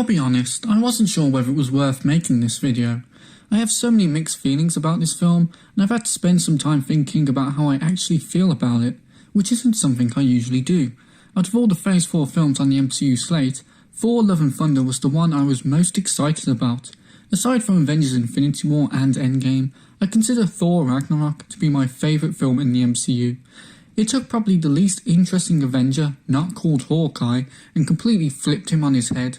I'll be honest, I wasn't sure whether it was worth making this video. I have so many mixed feelings about this film, and I've had to spend some time thinking about how I actually feel about it, which isn't something I usually do. Out of all the Phase 4 films on the MCU slate, Thor: Love and Thunder was the one I was most excited about. Aside from Avengers: Infinity War and Endgame, I consider Thor: Ragnarok to be my favourite film in the MCU. It took probably the least interesting Avenger, not called Hawkeye, and completely flipped him on his head.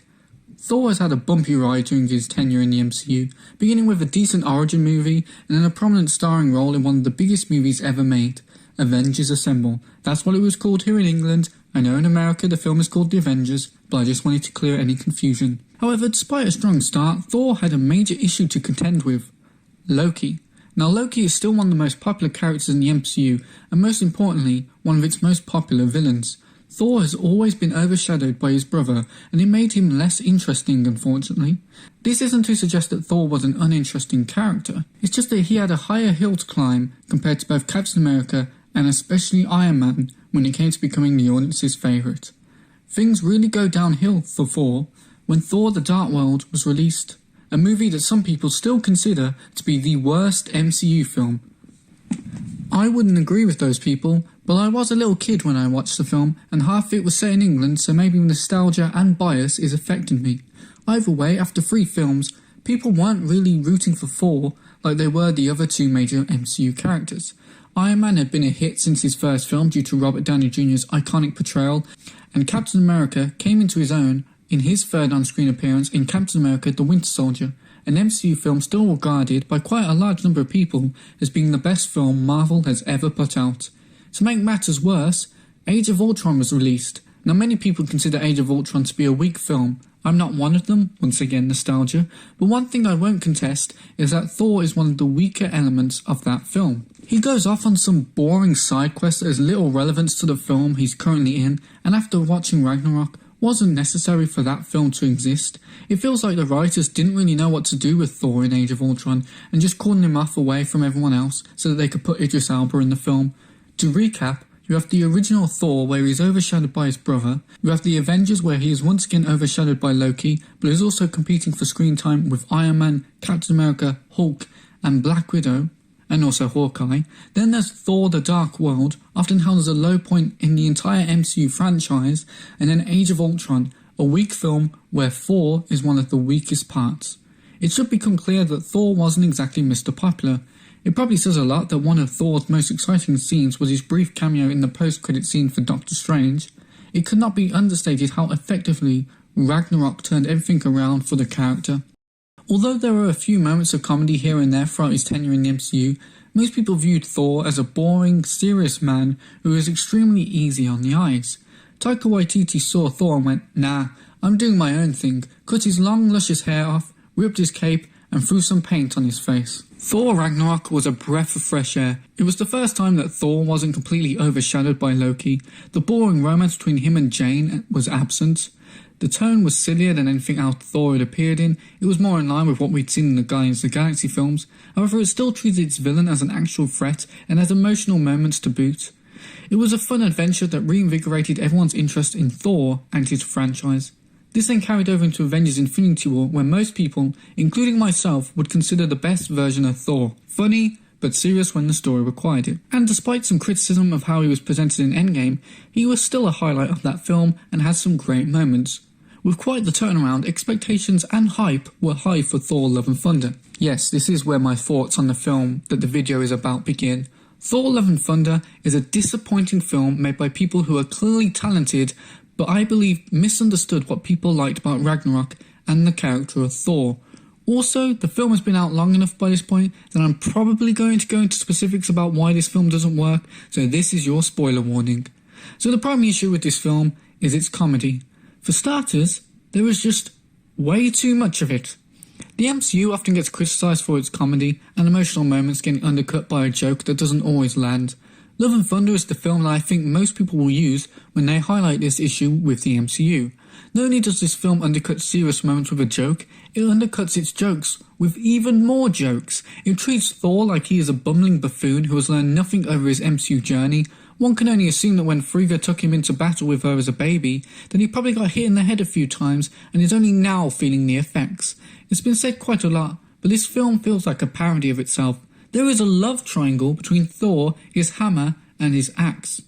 Thor has had a bumpy ride during his tenure in the MCU, beginning with a decent origin movie and then a prominent starring role in one of the biggest movies ever made, Avengers Assemble. That's what it was called here in England. I know in America the film is called The Avengers, but I just wanted to clear any confusion. However, despite a strong start, Thor had a major issue to contend with: Loki. Now, Loki is still one of the most popular characters in the MCU, and most importantly, one of its most popular villains. Thor has always been overshadowed by his brother, and it made him less interesting, unfortunately. This isn't to suggest that Thor was an uninteresting character, it's just that he had a higher hill to climb compared to both Captain America and especially Iron Man when it came to becoming the audience's favourite. Things really go downhill for Thor when Thor: The Dark World was released, a movie that some people still consider to be the worst MCU film. I wouldn't agree with those people, but I was a little kid when I watched the film, and half of it was set in England, so maybe nostalgia and bias is affecting me. Either way, after 3 films, people weren't really rooting for Thor like they were the other 2 major MCU characters. Iron Man had been a hit since his first film due to Robert Downey Jr.'s iconic portrayal, and Captain America came into his own in his third on-screen appearance in Captain America: The Winter Soldier, an MCU film still regarded by quite a large number of people as being the best film Marvel has ever put out. To make matters worse, Age of Ultron was released. Now, many people consider Age of Ultron to be a weak film. I'm not one of them, once again nostalgia, but one thing I won't contest is that Thor is one of the weaker elements of that film. He goes off on some boring side quest that has little relevance to the film he's currently in, and after watching Ragnarok, wasn't necessary for that film to exist. It feels like the writers didn't really know what to do with Thor in Age of Ultron and just cordoned him off away from everyone else so that they could put Idris Elba in the film. To recap, you have the original Thor where he's overshadowed by his brother, you have the Avengers where he is once again overshadowed by Loki, but is also competing for screen time with Iron Man, Captain America, Hulk and Black Widow, and also Hawkeye. Then there's Thor: The Dark World, often held as a low point in the entire MCU franchise, and then Age of Ultron, a weak film where Thor is one of the weakest parts. It should become clear that Thor wasn't exactly Mr. Popular. It probably says a lot that one of Thor's most exciting scenes was his brief cameo in the post-credit scene for Doctor Strange. It could not be understated how effectively Ragnarok turned everything around for the character. Although there were a few moments of comedy here and there throughout his tenure in the MCU, most people viewed Thor as a boring, serious man who was extremely easy on the eyes. Taika Waititi saw Thor and went, "Nah, I'm doing my own thing," cut his long luscious hair off, ripped his cape and threw some paint on his face. Thor: Ragnarok was a breath of fresh air. It was the first time that Thor wasn't completely overshadowed by Loki. The boring romance between him and Jane was absent. The tone was sillier than anything else Thor had appeared in. It was more in line with what we'd seen in the Guardians of the Galaxy films. However, it still treated its villain as an actual threat and had emotional moments to boot. It was a fun adventure that reinvigorated everyone's interest in Thor and his franchise. This then carried over into Avengers: Infinity War, where most people, including myself, would consider the best version of Thor. Funny, but serious when the story required it. And despite some criticism of how he was presented in Endgame, he was still a highlight of that film and had some great moments. With quite the turnaround, expectations and hype were high for Thor: Love and Thunder. Yes, this is where my thoughts on the film that the video is about begin. Thor: Love and Thunder is a disappointing film made by people who are clearly talented, but I believe misunderstood what people liked about Ragnarok and the character of Thor. Also, the film has been out long enough by this point that I'm probably going to go into specifics about why this film doesn't work, so this is your spoiler warning. So the primary issue with this film is its comedy. For starters, there is just way too much of it. The MCU often gets criticised for its comedy and emotional moments getting undercut by a joke that doesn't always land. Love and Thunder is the film that I think most people will use when they highlight this issue with the MCU. Not only does this film undercut serious moments with a joke, it undercuts its jokes with even more jokes. It treats Thor like he is a bumbling buffoon who has learned nothing over his MCU journey, One can only assume that when Frigga took him into battle with her as a baby, then he probably got hit in the head a few times and is only now feeling the effects. It's been said quite a lot, but this film feels like a parody of itself. There is a love triangle between Thor, his hammer, and his axe.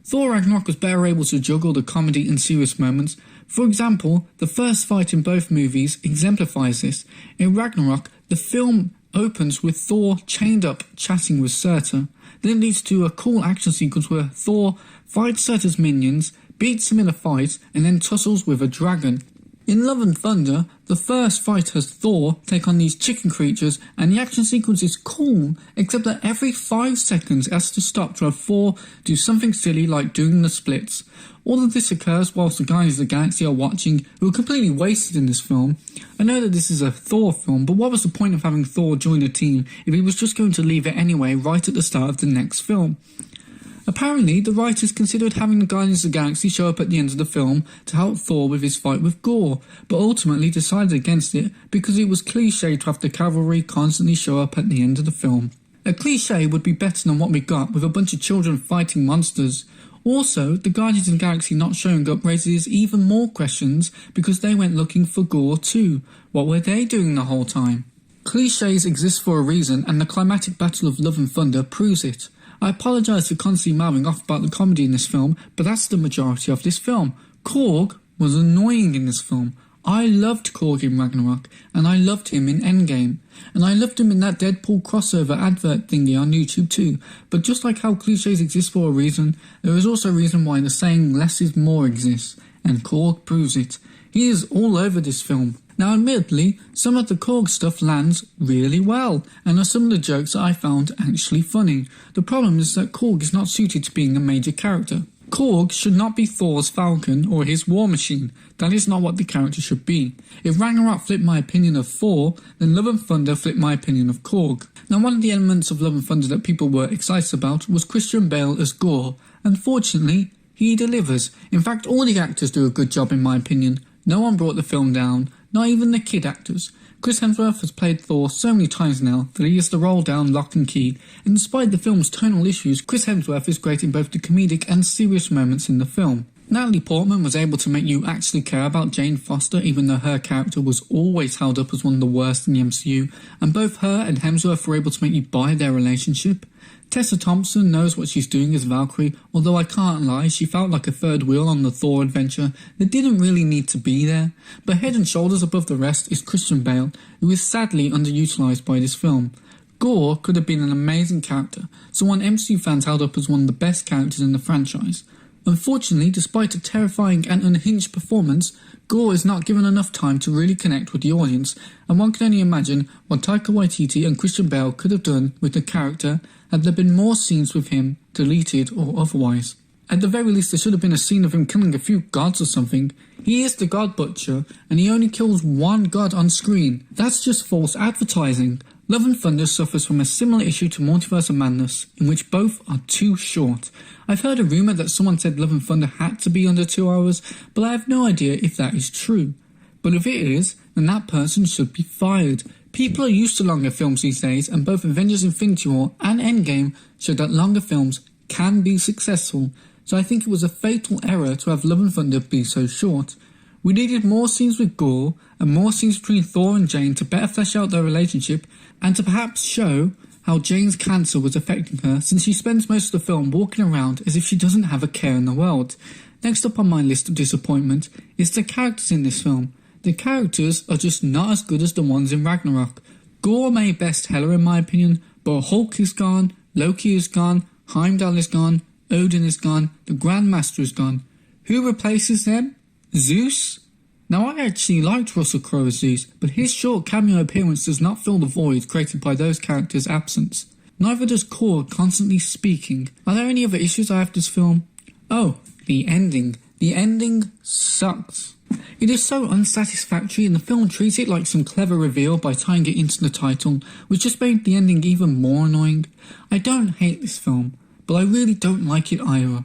Thor Ragnarok was better able to juggle the comedy and serious moments. For example, the first fight in both movies exemplifies this. In Ragnarok, the film opens with Thor chained up chatting with Surtur. Then it leads to a cool action sequence where Thor fights Surtur's minions, beats him in a fight, and then tussles with a dragon. In Love and Thunder, the first fight has Thor take on these chicken creatures, and the action sequence is cool, except that every 5 seconds it has to stop to have Thor do something silly like doing the splits. All of this occurs whilst the Guardians of the Galaxy are watching, who are completely wasted in this film. I know that this is a Thor film, but what was the point of having Thor join the team if he was just going to leave it anyway right at the start of the next film? Apparently, the writers considered having the Guardians of the Galaxy show up at the end of the film to help Thor with his fight with Gorr, but ultimately decided against it because it was cliché to have the cavalry constantly show up at the end of the film. A cliché would be better than what we got with a bunch of children fighting monsters. Also, the Guardians of the Galaxy not showing up raises even more questions because they went looking for Gorr too. What were they doing the whole time? Clichés exist for a reason, and the climatic battle of Love and Thunder proves it. I apologise for constantly mouthing off about the comedy in this film, but that's the majority of this film. Korg was annoying in this film. I loved Korg in Ragnarok, and I loved him in Endgame, and I loved him in that Deadpool crossover advert thingy on YouTube too. But just like how clichés exist for a reason, there is also a reason why the saying less is more exists, and Korg proves it. He is all over this film. Now admittedly, some of the Korg stuff lands really well, and are some of the jokes that I found actually funny. The problem is that Korg is not suited to being a major character. Korg should not be Thor's Falcon or his War Machine. That is not what the character should be. If Ragnarok flipped my opinion of Thor, then Love and Thunder flipped my opinion of Korg. Now one of the elements of Love and Thunder that people were excited about was Christian Bale as Gorr. Unfortunately, he delivers. In fact, all the actors do a good job in my opinion. No one brought the film down, not even the kid actors. Chris Hemsworth has played Thor so many times now that he has the role down lock and key, and despite the film's tonal issues, Chris Hemsworth is great in both the comedic and serious moments in the film. Natalie Portman was able to make you actually care about Jane Foster even though her character was always held up as one of the worst in the MCU, and both her and Hemsworth were able to make you buy their relationship. Tessa Thompson knows what she's doing as Valkyrie, although I can't lie, she felt like a third wheel on the Thor adventure that didn't really need to be there. But head and shoulders above the rest is Christian Bale, who is sadly underutilised by this film. Gorr could have been an amazing character, someone MCU fans held up as one of the best characters in the franchise. Unfortunately, despite a terrifying and unhinged performance, Gorr is not given enough time to really connect with the audience, and one can only imagine what Taika Waititi and Christian Bale could have done with the character had there been more scenes with him, deleted or otherwise. At the very least, there should have been a scene of him killing a few gods or something. He is the God Butcher, and he only kills one god on screen. That's just false advertising. Love and Thunder suffers from a similar issue to Multiverse of Madness, in which both are too short. I've heard a rumour that someone said Love and Thunder had to be under 2 hours, but I have no idea if that is true. But if it is, then that person should be fired. People are used to longer films these days, and both Avengers Infinity War and Endgame showed that longer films can be successful, so I think it was a fatal error to have Love and Thunder be so short. We needed more scenes with Gorr, and more scenes between Thor and Jane to better flesh out their relationship, and to perhaps show how Jane's cancer was affecting her, since she spends most of the film walking around as if she doesn't have a care in the world. Next up on my list of disappointment is the characters in this film. The characters are just not as good as the ones in Ragnarok. Gorr may best Hela in my opinion, but Hulk is gone, Loki is gone, Heimdall is gone, Odin is gone, the Grandmaster is gone. Who replaces them? Zeus? Now I actually liked Russell Crowe as Zeus, but his short cameo appearance does not fill the void created by those characters' absence. Neither does Korg constantly speaking. Are there any other issues I have with this film? Oh, the ending. The ending sucks. It is so unsatisfactory, and the film treats it like some clever reveal by tying it into the title, which just made the ending even more annoying. I don't hate this film, but I really don't like it either.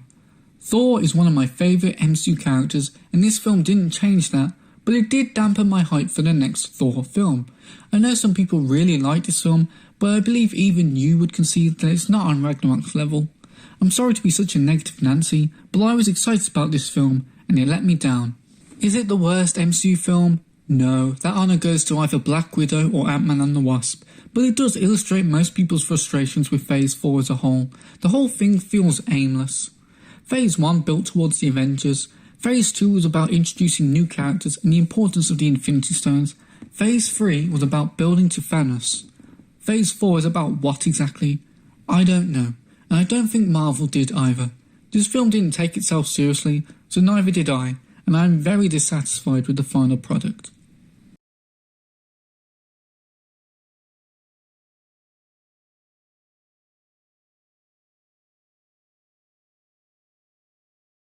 Thor is one of my favourite MCU characters, and this film didn't change that, but it did dampen my hype for the next Thor film. I know some people really like this film, but I believe even you would concede that it's not on Ragnarok's level. I'm sorry to be such a negative Nancy, but I was excited about this film, and it let me down. Is it the worst MCU film? No, that honour goes to either Black Widow or Ant-Man and the Wasp, but it does illustrate most people's frustrations with Phase 4 as a whole. The whole thing feels aimless. Phase 1 built towards the Avengers. Phase 2 was about introducing new characters and the importance of the Infinity Stones. Phase 3 was about building to Thanos. Phase 4 is about what exactly? I don't know, and I don't think Marvel did either. This film didn't take itself seriously, so neither did I, and I am very dissatisfied with the final product.